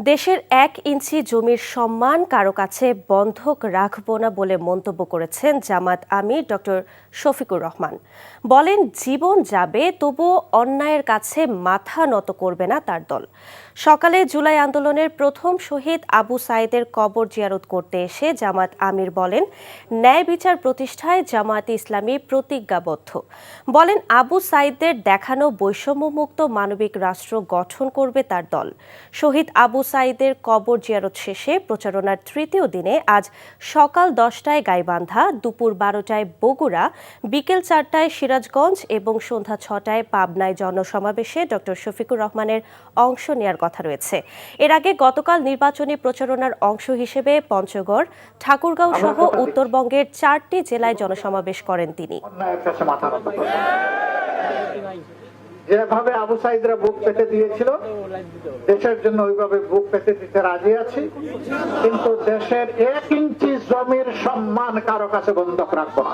দেশের ১ ইঞ্চি জমির সম্মান কারো কাছে বন্ধক রাখব না বলে মন্তব্য করেছেন জামাত আমির ডক্টর শফিকুর রহমান। বলেন, জীবন যাবে তবুও অন্যায়ের কাছে মাথা নত করবে না তার দল। সকালে জুলাই আন্দোলনের প্রথম শহীদ আবু সাঈদের কবর জিয়ারত করতে এসে জামাত আমির বলেন, ন্যায় বিচার প্রতিষ্ঠায় জামায়াতে ইসলামী প্রতিজ্ঞাবদ্ধ। বলেন, আবু সাঈদের দেখানো বৈষম্যমুক্ত মানবিক রাষ্ট্র গঠন করবে তার দল। শহীদ আবু সাঈদের কবর জিয়ারত শেষে প্রচারণার তৃতীয় দিনে আজ সকাল 10টায় গাইবান্ধা, দুপুর 12টায় বগুড়া, বিকেল 4টায় সিরাজগঞ্জ এবং সন্ধ্যা 6টায় পাবনায় জনসমাবেশে ডক্টর শফিকুর রহমানের অংশ নেওয়ার কথা রয়েছে। এর আগে গতকাল নির্বাচনী প্রচারণার অংশ হিসেবে পঞ্চগড়, ঠাকুরগাঁও সহ উত্তরবঙ্গের 4টি জেলায় জনসমাবেশ করেন তিনি। যেভাবে আবু সাঈদরা বুক পেতে দিয়েছিল, দেশের জন্য ওইভাবে বুক পেতে দিতে রাজি আছি, কিন্তু দেশের 1 ইঞ্চি জমির সম্মান কারো কাছে বন্ধক রাখবো না।